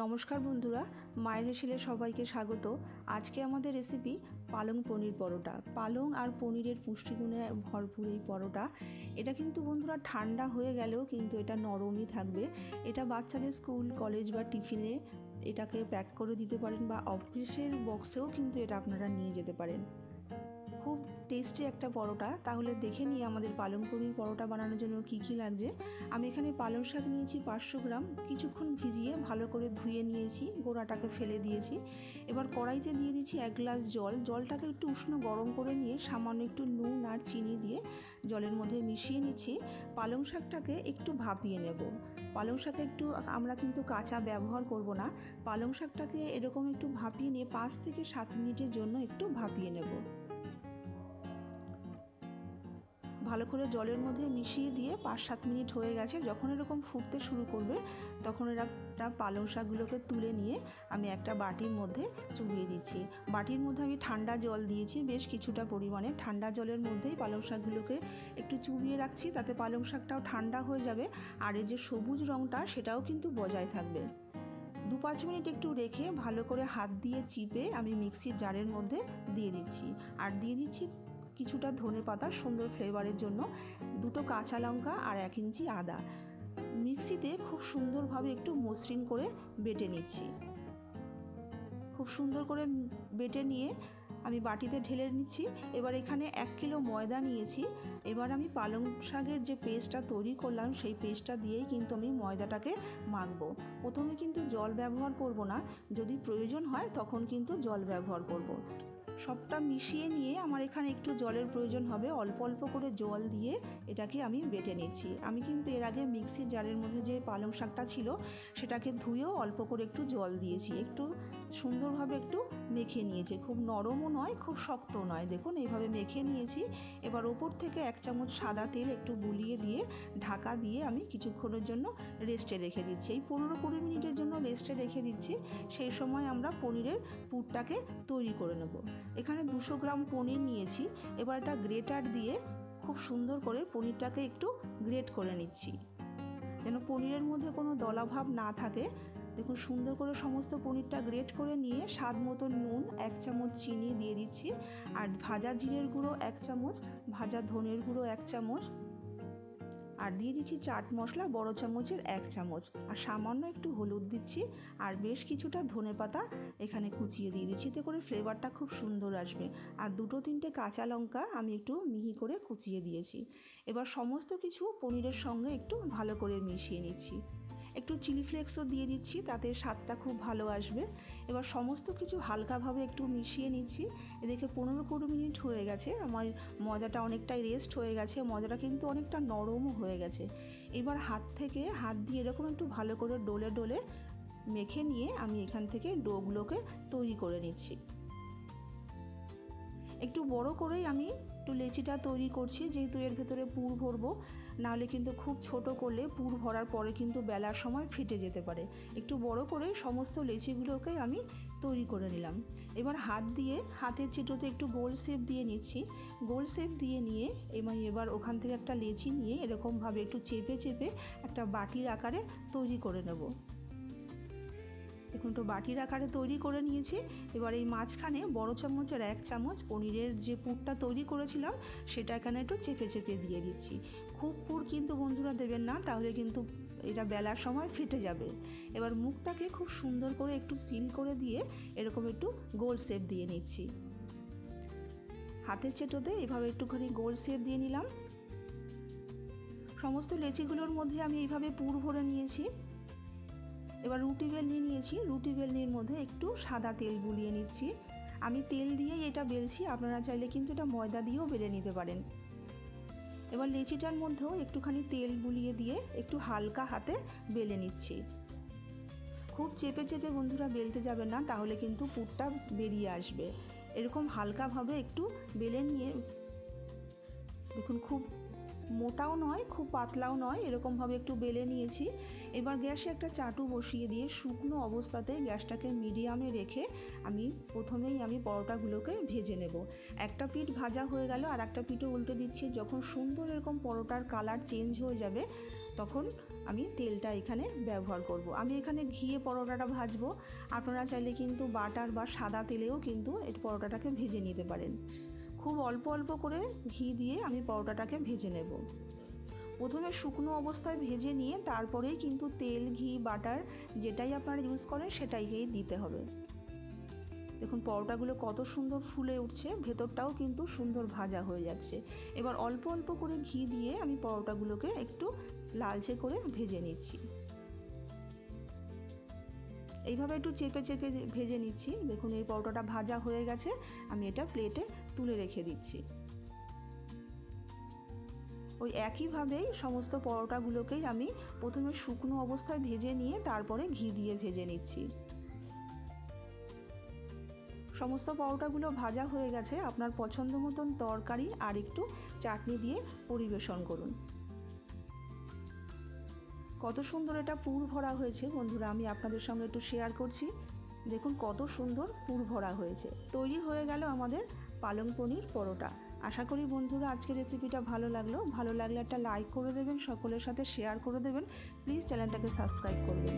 নমস্কার বন্ধুরা, মায়ের হেসেলে সবাইকে স্বাগত। আজকে আমাদের রেসিপি পালং পনির পরোটা। পালং আর পনিরের পুষ্টিগুণে ভরপুর এই পরোটা। এটা কিন্তু বন্ধুরা ঠান্ডা হয়ে গেলেও কিন্তু এটা নরমই থাকবে। এটা বাচ্চাদের স্কুল, কলেজ বা টিফিনে এটাকে প্যাক করে দিতে পারেন বা অফিসের বক্সেও কিন্তু এটা আপনারা নিয়ে যেতে পারেন। খুব টেস্টি একটা পরোটা। তাহলে দেখে নিই আমাদের পালং পনির পরোটা বানানোর জন্য কি কি লাগছে। আমি এখানে পালং শাক নিয়েছি 500 গ্রাম, কিছুক্ষণ ভিজিয়ে ভালো করে ধুয়ে নিয়েছি, গোড়াটাকে ফেলে দিয়েছি। এবার কড়াইতে দিয়ে দিচ্ছি 1 গ্লাস জল। জলটাকে একটু উষ্ণ গরম করে নিয়ে সামান্য একটু নুন আর চিনি দিয়ে জলের মধ্যে মিশিয়ে নিচ্ছি। পালং শাকটাকে একটু ভাপিয়ে নেব। পালং শাকে একটু আমরা কিন্তু কাঁচা ব্যবহার করব না। পালং শাকটাকে এরকম একটু ভাপিয়ে নিয়ে 5 থেকে 7 মিনিটের জন্য একটু ভাপিয়ে নেব। ভালো করে জলের মধ্যে মিশিয়ে দিয়ে 5-7 মিনিট হয়ে গেছে। যখন এরকম ফুটতে শুরু করবে তখন একটা পালং শাকগুলোকে তুলে নিয়ে আমি একটা বাটির মধ্যে চুবিয়ে দিচ্ছি। বাটির মধ্যে আমি ঠান্ডা জল দিয়েছি বেশ কিছুটা পরিমাণে। ঠান্ডা জলের মধ্যেই পালং শাকগুলোকে একটু চুবিয়ে রাখছি, তাতে পালং শাকটাও ঠান্ডা হয়ে যাবে আর এর যে সবুজ রঙটা সেটাও কিন্তু বজায় থাকবে। 2-5 মিনিট একটু রেখে ভালো করে হাত দিয়ে চিপে আমি মিক্সির জারের মধ্যে দিয়ে দিচ্ছি। আর দিয়ে দিচ্ছি কিছুটা ধনেপাতা সুন্দর ফ্লেভারের জন্য, 2টো কাঁচা লঙ্কা আর 1 ইঞ্চি আদা। মিক্সিতে খুব সুন্দরভাবে একটু মসৃণ করে বেটে নিচ্ছি। খুব সুন্দর করে বেটে নিয়ে আমি বাটিতে ঢেলে নিচ্ছি। এবার এখানে 1 কিলো ময়দা নিয়েছি। এবার আমি পালং শাকের যে পেস্টটা তৈরি করলাম সেই পেস্টটা দিয়েই কিন্তু আমি ময়দাটাকে মাখবো। প্রথমে কিন্তু জল ব্যবহার করব না, যদি প্রয়োজন হয় তখন কিন্তু জল ব্যবহার করব। সবটা মিশিয়ে নিয়ে আমার এখানে একটু জলের প্রয়োজন হবে, অল্প অল্প করে জল দিয়ে এটাকে আমি বেটে নিচ্ছি। আমি কিন্তু এর আগে মিক্সির জারের মধ্যে যে পালং শাকটা ছিল সেটাকে ধুয়েও অল্প করে একটু জল দিয়েছি, একটু সুন্দরভাবে একটু মেখে নিয়েছি। খুব নরমও নয়, খুব শক্তও নয়। দেখুন এইভাবে মেখে নিয়েছি। এবার ওপর থেকে 1 চামচ সাদা তেল একটু বুলিয়ে দিয়ে ঢাকা দিয়ে আমি কিছুক্ষণের জন্য রেস্টে রেখে দিচ্ছি। এই 15-20 মিনিটের জন্য রেস্টে রেখে দিচ্ছি। সেই সময় আমরা পনিরের পুরটাকে তৈরি করে নেব। এখানে 200 গ্রাম পনির নিয়েছি। এবার এটা গ্রেটার দিয়ে খুব সুন্দর করে পনিরটাকে একটু গ্রেট করে নিচ্ছি, যেন পনিরের মধ্যে কোনো দলাভাব না থাকে। দেখুন সুন্দর করে সমস্ত পনিরটা গ্রেট করে নিয়ে স্বাদ মতো নুন, 1 চামচ চিনি দিয়ে দিচ্ছি। আর ভাজা জিরের গুঁড়ো 1 চামচ, ভাজা ধনের গুঁড়ো 1 চামচ, আর দিয়ে দিচ্ছি চাট মশলা বড় চামচের 1 চামচ, আর সামান্য একটু হলুদ দিচ্ছি। আর বেশ কিছুটা ধনেপাতা এখানে কুচিয়ে দিয়ে দিচ্ছি, এতে করে ফ্লেভারটা খুব সুন্দর আসবে। আর 2-3টে কাঁচা লঙ্কা আমি একটু মিহি করে কুচিয়ে দিয়েছি। এবার সমস্ত কিছু পনিরের সঙ্গে একটু ভালো করে মিশিয়ে নিচ্ছি। একটু চিলি ফ্লেক্সও দিয়ে দিচ্ছি, তাতে স্বাদটা খুব ভালো আসবে। এবার সমস্ত কিছু হালকাভাবে একটু মিশিয়ে নিচ্ছি। এদিকে 15-20 মিনিট হয়ে গেছে, আমার ময়দাটা অনেকটাই রেস্ট হয়ে গেছে। ময়দাটা কিন্তু অনেকটা নরমও হয়ে গেছে। এবার হাত দিয়ে এরকম একটু ভালো করে ডলে ডলে মেখে নিয়ে আমি এখান থেকে ডোগুলোকে তৈরি করে নিচ্ছি। একটু বড় করেই আমি একটু লেচিটা তৈরি করছি, যেহেতু এর ভেতরে পুর ভরবো। নাহলে কিন্তু খুব ছোট করলে পুর ভরার পরে কিন্তু বেলার সময় ফেটে যেতে পারে। একটু বড় করে সমস্ত লেচিগুলোকে আমি তৈরি করে নিলাম। এবার হাতের চেটোতে একটু গোল শেপ দিয়ে নিচ্ছি। গোল শেপ দিয়ে নিয়ে এবার ওখান থেকে একটা লেচি নিয়ে এরকমভাবে একটু চেপে চেপে একটা বাটির আকারে তৈরি করে নেব। দেখুন একটু বাটির আকারে তৈরি করে নিয়েছি। এবার এই মাঝখানে বড় চামচের 1 চামচ পনিরের যে পুরটা তৈরি করেছিলাম সেটা এখানে একটু চেপে চেপে দিয়ে দিচ্ছি। খুব পুর কিন্তু বন্ধুরা দেবেন না, তাহলে কিন্তু এটা বেলার সময় ফেটে যাবে। এবার মুখটাকে খুব সুন্দর করে একটু সিল করে দিয়ে এরকম একটু গোল শেপ দিয়ে নিচ্ছি। হাতের চেটোতে এভাবে একটুখানি গোল শেপ দিয়ে নিলাম। সমস্ত লেচিগুলোর মধ্যে আমি এইভাবে পুর ভরে নিয়েছি। এবার রুটি বেলনি নিয়েছি, রুটি বেলনির মধ্যে একটু সাদা তেল বুলিয়ে নিচ্ছি। আমি তেল দিয়েই এটা বেলছি, আপনারা চাইলে কিন্তু এটা ময়দা দিয়েও বেলে নিতে পারেন। এবার লেচিটার মধ্যেও একটুখানি তেল বুলিয়ে দিয়ে একটু হালকা হাতে বেলে নিচ্ছি। খুব চেপে চেপে বন্ধুরা বেলতে যাবেন না, তাহলে কিন্তু পুরটা বেরিয়ে আসবে। এরকম হালকাভাবে একটু বেলে নিয়ে দেখুন, খুব মোটাও নয় খুব পাতলাও নয়, এরকমভাবে একটু বেলে নিয়েছি। এবার গ্যাসে একটা চাটু বসিয়ে দিয়ে শুকনো অবস্থাতে গ্যাসটাকে মিডিয়ামে রেখে প্রথমেই আমি পরোটাগুলোকে ভেজে নেব। একটা পিঠ ভাজা হয়ে গেল, আর একটা পিঠও উল্টে দিচ্ছি। যখন সুন্দর এরকম পরোটার কালার চেঞ্জ হয়ে যাবে তখন আমি তেলটা এখানে ব্যবহার করব। আমি এখানে ঘিয়ে পরোটাটা ভাজবো, আপনারা চাইলে কিন্তু বাটার বা সাদা তেলেও কিন্তু এই পরোটাটাকে ভেজে নিতে পারেন। খুব অল্প অল্প করে ঘি দিয়ে আমি পরোটাটাকে ভেজে নেব। প্রথমে শুকনো অবস্থায় ভেজে নিয়ে তারপরেই কিন্তু তেল, ঘি, বাটার যেটাই আপনারা ইউজ করেন সেটাইকেই দিতে হবে। দেখুন পরোটাগুলো কত সুন্দর ফুলে উঠছে, ভেতরটাও কিন্তু সুন্দর ভাজা হয়ে যাচ্ছে। এবার অল্প অল্প করে ঘি দিয়ে আমি পরোটাগুলোকে একটু লালচে করে ভেজে নিচ্ছি। এইভাবে একটু চেপে চেপে ভেজে নিচ্ছি। দেখুন এই পরোটাটা ভাজা হয়ে গেছে, আমি এটা প্লেটে তুলে রেখে দিচ্ছি। ওই একইভাবেই সমস্ত পরোটাগুলোকেই আমি প্রথমে শুকনো অবস্থায় ভেজে নিয়ে তারপরে ঘি দিয়ে ভেজে নিচ্ছি। সমস্ত পরোটাগুলো ভাজা হয়ে গেছে। আপনার পছন্দ মতন তরকারি আর একটু চাটনি দিয়ে পরিবেশন করুন। কত সুন্দর এটা পুর ভরা হয়েছে বন্ধুরা, আমি আপনাদের সঙ্গে একটু শেয়ার করছি। দেখুন কত সুন্দর পুর ভরা হয়েছে। তৈরি হয়ে গেল আমাদের পালং পনির পরোটা। আশা করি বন্ধুরা আজকের রেসিপিটা ভালো লাগলে একটা লাইক করে দেবেন, সকলের সাথে শেয়ার করে দেবেন। প্লিজ চ্যানেলটাকে সাবস্ক্রাইব করবেন।